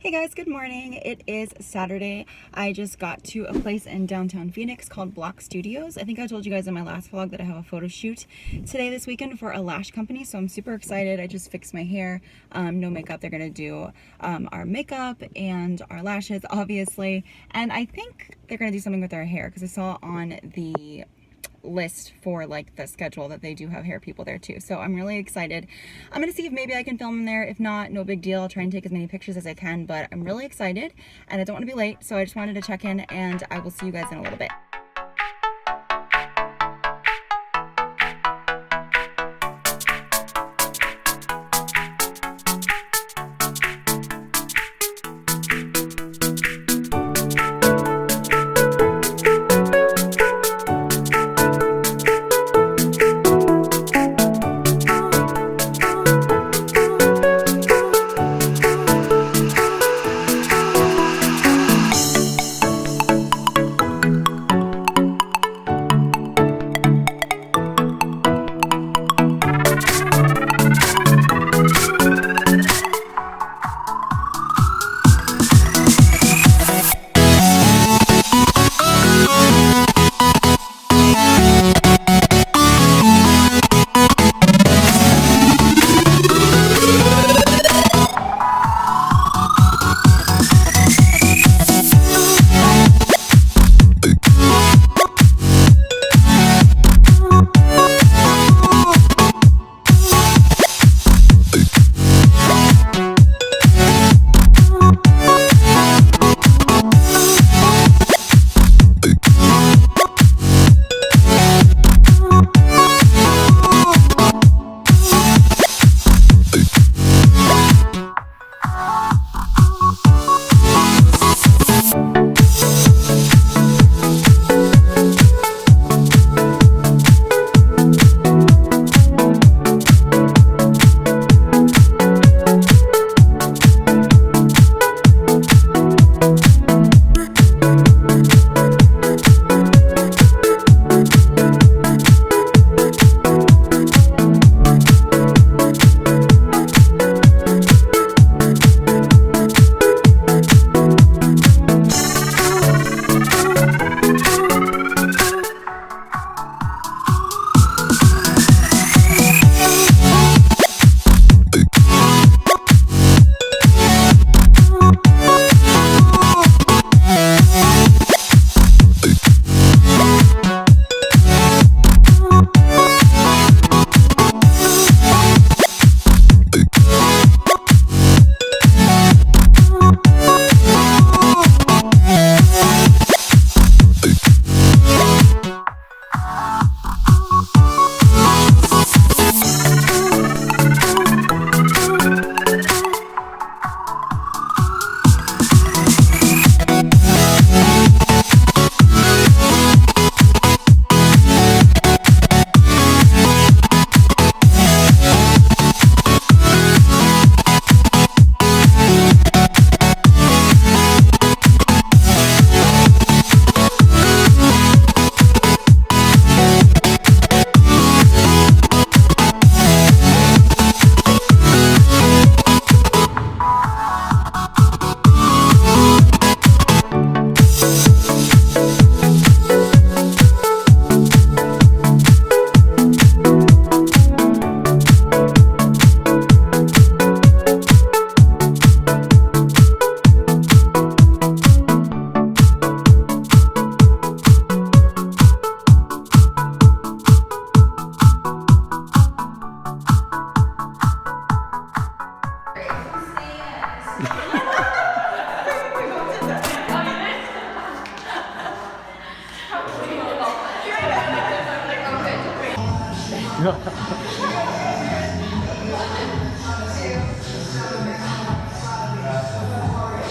Hey guys, good morning. It is Saturday. I just got to a place in downtown Phoenix called Block Studios. I think I told you guys in my last vlog that I have a photo shoot today this weekend for a lash company, so I'm super excited. I just fixed my hair, no makeup. They're gonna do our makeup and our lashes, obviously, and I think they're gonna do something with our hair because I saw on the list for like the schedule that they do have hair people there too, so I'm really excited. I'm gonna see if maybe I can film in there. If not, no big deal. I'll try and take as many pictures as I can, but I'm really excited and I don't want to be late, so I just wanted to check in, and I will see you guys in a little bit.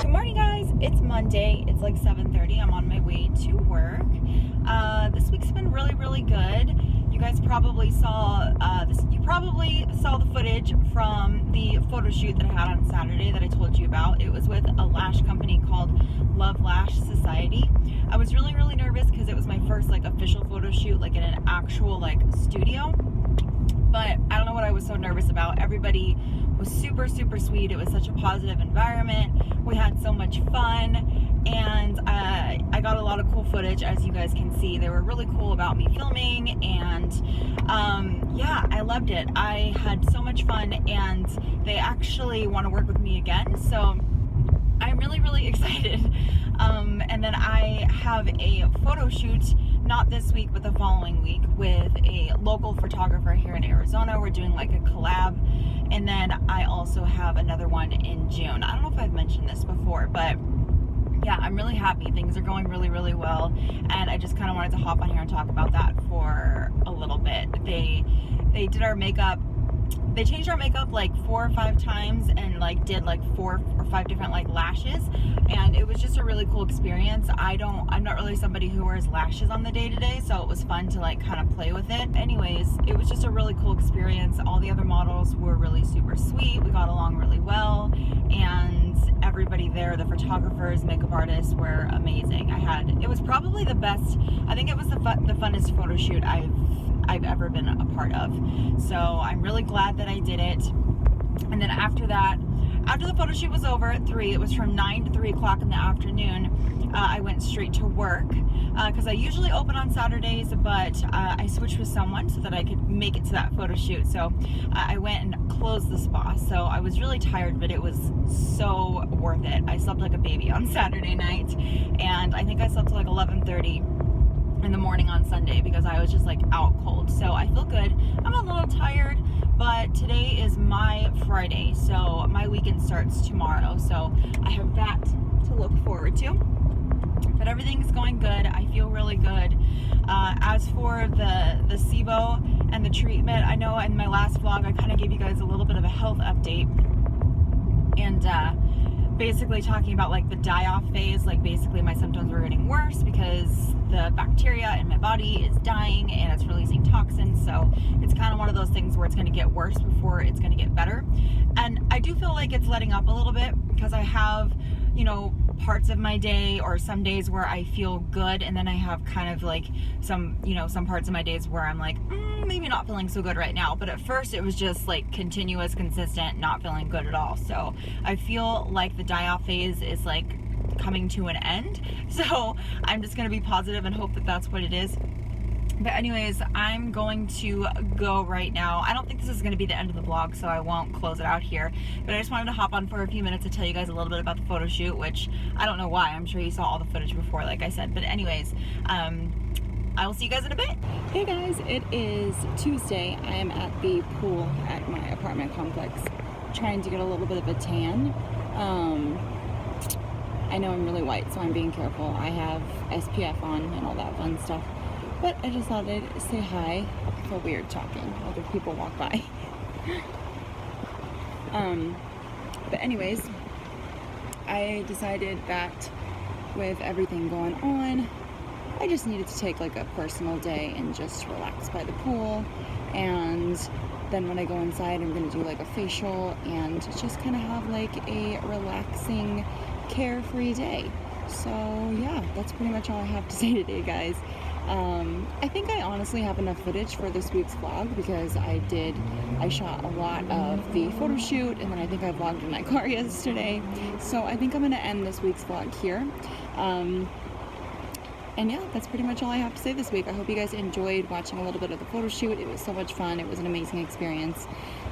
Good morning, guys. It's Monday. It's like 7:30. I'm on my way to work. This week's been really good. You guys probably saw this. You probably saw the footage from the photo shoot that I had on Saturday that I told you about. It was with a lash company called Love Lash Society. I was really nervous because it was my first like official photo shoot, like in an actual like studio. But I don't know what I was so nervous about. Everybody was super, super sweet. It was such a positive environment. We had so much fun, and I got a lot of cool footage, as you guys can see. They were really cool about me filming, and yeah, I loved it. I had so much fun, and they actually want to work with me again, so I'm really, really excited. And then I have a photo shoot, not this week, but the following week, with a local photographer here in Arizona. We're doing like a collab. And then I also have another one in June. I don't know if I've mentioned this before, but yeah, I'm really happy. Things are going really, really well. And I just kind of wanted to hop on here and talk about that for a little bit. They did our makeup. They changed our makeup like 4 or 5 times, and like did like 4 or 5 different like lashes, and it was just a really cool experience. I'm not really somebody who wears lashes on the day-to-day, so it was fun to like kind of play with it. Anyways, it was just a really cool experience. All the other models were really super sweet. We got along really well, and everybody there, the photographers, makeup artists, were amazing. It was probably the best. I think it was the funnest photo shoot I've ever been a part of. So I'm really glad that I did it. And then after the photo shoot was over at 3, it was from 9 to 3 o'clock in the afternoon, I went straight to work, because I usually open on Saturdays, but I switched with someone so that I could make it to that photo shoot. So I went and closed the spa. So I was really tired, but it was so worth it. I slept like a baby on Saturday night, and I think I slept till like 11:30 in the morning on Sunday, because I was just like out cold. So I feel good. I'm a little tired, but today is my Friday, so my weekend starts tomorrow, so I have that to look forward to. But everything's going good. I feel really good. As for the SIBO and the treatment, I know in my last vlog I kind of gave you guys a little bit of a health update, and basically talking about like the die-off phase. Like basically my symptoms were getting worse because the bacteria in my body is dying and it's releasing toxins. So it's kind of one of those things where it's going to get worse before it's going to get better. And I do feel like it's letting up a little bit, because I have, you know, parts of my day or some days where I feel good, and then I have kind of like some parts of my days where I'm like, maybe not feeling so good right now. But at first it was just like continuous, consistent, not feeling good at all. So I feel like the die-off phase is like coming to an end. So I'm just going to be positive and hope that that's what it is. But anyways, I'm going to go right now. I don't think this is going to be the end of the vlog, so I won't close it out here. But I just wanted to hop on for a few minutes to tell you guys a little bit about the photo shoot, which I don't know why. I'm sure you saw all the footage before, like I said. But anyways, I will see you guys in a bit. Hey guys, it is Tuesday. I am at the pool at my apartment complex, trying to get a little bit of a tan. I know I'm really white, so I'm being careful. I have SPF on and all that fun stuff. But I just thought I'd say hi. I feel weird talking. Other people walk by. But anyways, I decided that with everything going on, I just needed to take like a personal day and just relax by the pool. And then when I go inside, I'm gonna do like a facial and just kind of have like a relaxing, carefree day. So yeah, that's pretty much all I have to say today, guys. I think I honestly have enough footage for this week's vlog, because I shot a lot of the photo shoot, and then I think I vlogged in my car yesterday. So I think I'm going to end this week's vlog here. And yeah, that's pretty much all I have to say this week. I hope you guys enjoyed watching a little bit of the photo shoot. It was so much fun. It was an amazing experience.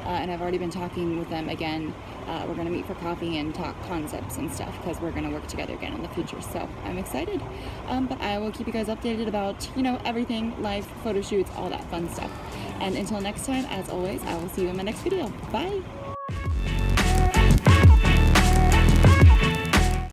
And I've already been talking with them again. We're going to meet for coffee and talk concepts and stuff, because we're going to work together again in the future. So I'm excited. But I will keep you guys updated about, you know, everything, live photo shoots, all that fun stuff. And until next time, as always, I will see you in my next video. Bye!